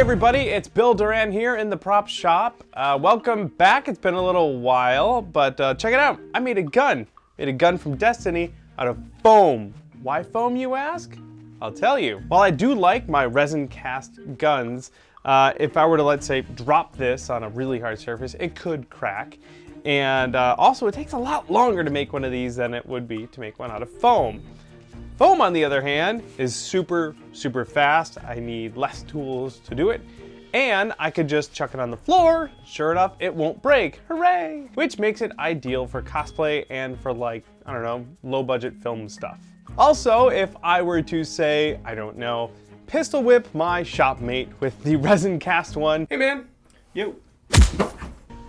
everybody, it's Bill Duran here in the prop shop. Welcome back. It's been a little while, but check it out. I made a gun. Made a gun from Destiny out of foam. Why foam, you ask? I'll tell you. While I do like my resin cast guns, if I were to, let's say, drop this on a really hard surface, it could crack. And also, it takes a lot longer to make one of these than it would be to make one out of foam. Foam, on the other hand, is super, super fast. I need less tools to do it. And I could just chuck it on the floor. Sure enough, it won't break. Hooray! Which makes it ideal for cosplay and for, like, I don't know, low budget film stuff. Also, if I were to say, I don't know, pistol whip my shopmate with the resin cast one, hey man, yo,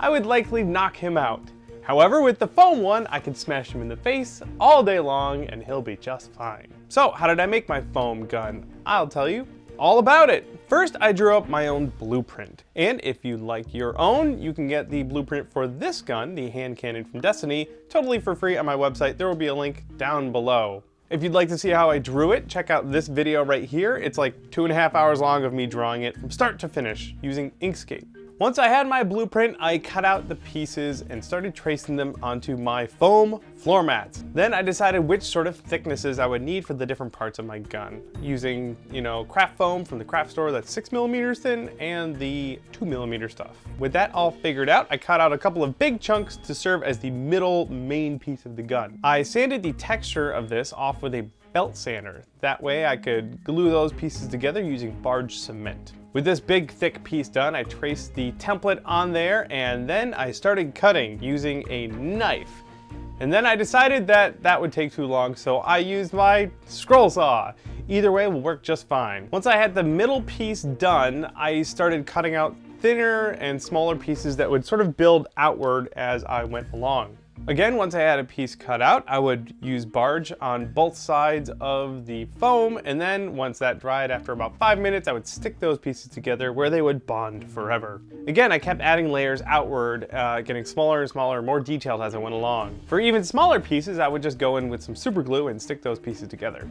I would likely knock him out. However, with the foam one, I could smash him in the face all day long and he'll be just fine. So how did I make my foam gun? I'll tell you all about it. First, I drew up my own blueprint. And if you'd like your own, you can get the blueprint for this gun, the hand cannon from Destiny, totally for free on my website. There will be a link down below. If you'd like to see how I drew it, check out this video right here. It's like 2.5 hours long of me drawing it from start to finish using Inkscape. Once I had my blueprint, I cut out the pieces and started tracing them onto my foam floor mats. Then I decided which sort of thicknesses I would need for the different parts of my gun, using, craft foam from the craft store that's 6mm thin and the 2mm stuff. With that all figured out, I cut out a couple of big chunks to serve as the middle main piece of the gun. I sanded the texture of this off with a belt sander. That way I could glue those pieces together using Barge Cement. With this big thick piece done, I traced the template on there and then I started cutting using a knife. And then I decided that that would take too long, so I used my scroll saw. Either way will work just fine. Once I had the middle piece done, I started cutting out thinner and smaller pieces that would sort of build outward as I went along. Again, once I had a piece cut out, I would use Barge on both sides of the foam, and then once that dried after about 5 minutes, I would stick those pieces together where they would bond forever. Again, I kept adding layers outward, getting smaller and smaller, more detailed as I went along. For even smaller pieces, I would just go in with some super glue and stick those pieces together.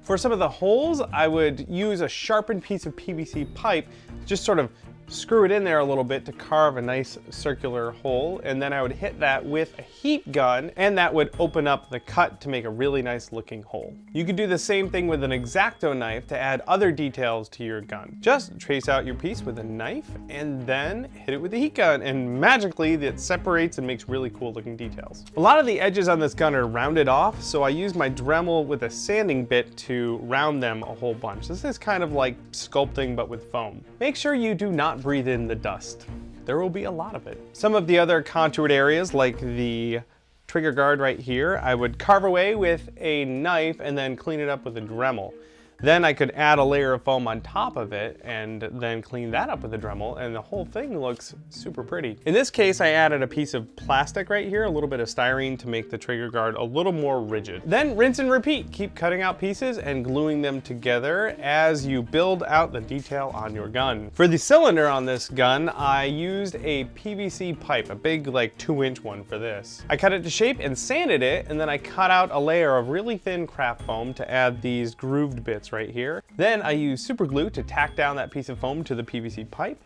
For some of the holes, I would use a sharpened piece of PVC pipe, just sort of screw it in there a little bit to carve a nice circular hole, and then I would hit that with a heat gun and that would open up the cut to make a really nice looking hole. You could do the same thing with an X-ACTO knife to add other details to your gun. Just trace out your piece with a knife and then hit it with the heat gun, and magically it separates and makes really cool looking details. A lot of the edges on this gun are rounded off, so I use my Dremel with a sanding bit to round them a whole bunch. This is kind of like sculpting but with foam. Make sure you do not breathe in the dust. There will be a lot of it. Some of the other contoured areas, like the trigger guard right here, I would carve away with a knife and then clean it up with a Dremel. Then I could add a layer of foam on top of it and then clean that up with a Dremel, and the whole thing looks super pretty. In this case, I added a piece of plastic right here, a little bit of styrene to make the trigger guard a little more rigid. Then rinse and repeat. Keep cutting out pieces and gluing them together as you build out the detail on your gun. For the cylinder on this gun, I used a PVC pipe, a big like 2-inch one for this. I cut it to shape and sanded it, and then I cut out a layer of really thin craft foam to add these grooved bits right here. Then I used super glue to tack down that piece of foam to the PVC pipe,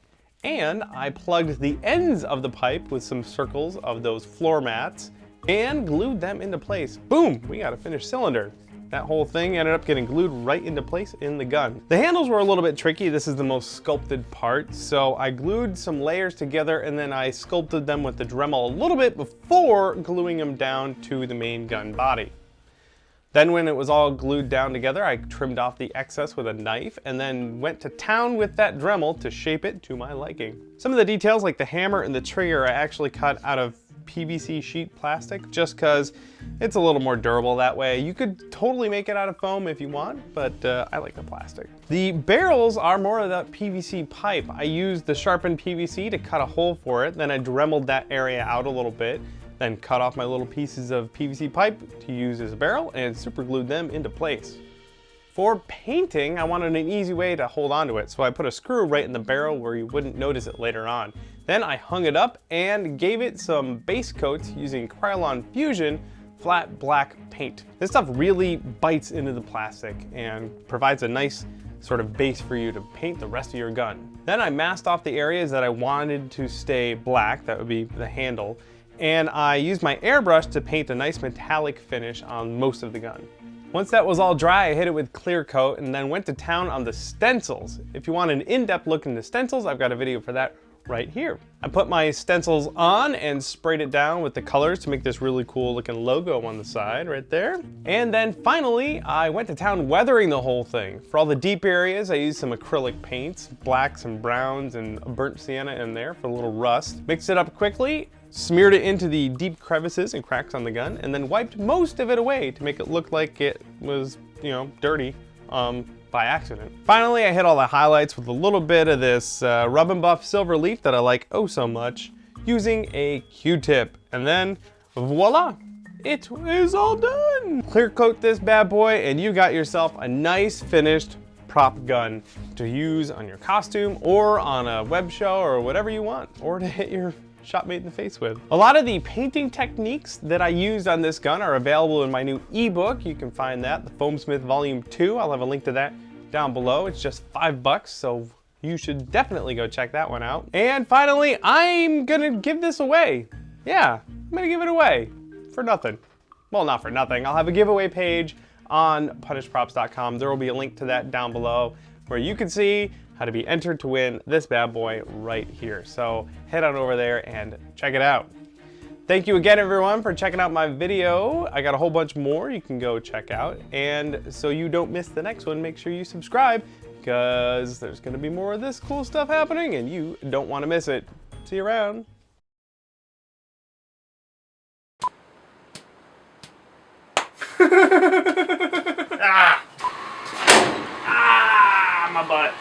and I plugged the ends of the pipe with some circles of those floor mats and glued them into place. Boom, we got a finished cylinder. That whole thing ended up getting glued right into place in the gun. The handles were a little bit tricky. This is the most sculpted part, so I glued some layers together and then I sculpted them with the Dremel a little bit before gluing them down to the main gun body. Then when it was all glued down together, I trimmed off the excess with a knife and then went to town with that Dremel to shape it to my liking. Some of the details like the hammer and the trigger I actually cut out of PVC sheet plastic just because it's a little more durable that way. You could totally make it out of foam if you want, but I like the plastic. The barrels are more of that PVC pipe. I used the sharpened PVC to cut a hole for it, then I Dremeled that area out a little bit, then cut off my little pieces of PVC pipe to use as a barrel and super glued them into place. For painting, I wanted an easy way to hold onto it, so I put a screw right in the barrel where you wouldn't notice it later on. Then I hung it up and gave it some base coats using Krylon Fusion flat black paint. This stuff really bites into the plastic and provides a nice sort of base for you to paint the rest of your gun. Then I masked off the areas that I wanted to stay black, that would be the handle, and I used my airbrush to paint a nice metallic finish on most of the gun. Once that was all dry, I hit it with clear coat and then went to town on the stencils. If you want an in-depth look into stencils, I've got a video for that right here. I put my stencils on and sprayed it down with the colors to make this really cool looking logo on the side right there. And then finally, I went to town weathering the whole thing. For all the deep areas, I used some acrylic paints, blacks and browns and a burnt sienna in there for a little rust. Mixed it up quickly, smeared it into the deep crevices and cracks on the gun, and then wiped most of it away to make it look like it was, dirty. By accident. Finally, I hit all the highlights with a little bit of this Rub and Buff silver leaf that I like oh so much, using a Q-tip. And then, voila, it is all done. Clear coat this bad boy and you got yourself a nice finished prop gun to use on your costume or on a web show or whatever you want, or to hit your shopmate in the face with. A lot of the painting techniques that I used on this gun are available in my new ebook. You can find that, the Foamsmith Volume 2. I'll have a link to that down below. It's just $5, so you should definitely go check that one out. And finally, I'm gonna give this away. Yeah, I'm gonna give it away for nothing. Well, not for nothing. I'll have a giveaway page on punishprops.com. There will be a link to that down below where you can see how to be entered to win this bad boy right here. So head on over there and check it out. Thank you again, everyone, for checking out my video. I got a whole bunch more you can go check out. And so you don't miss the next one, make sure you subscribe because there's gonna be more of this cool stuff happening and you don't wanna miss it. See you around. Ah, my butt.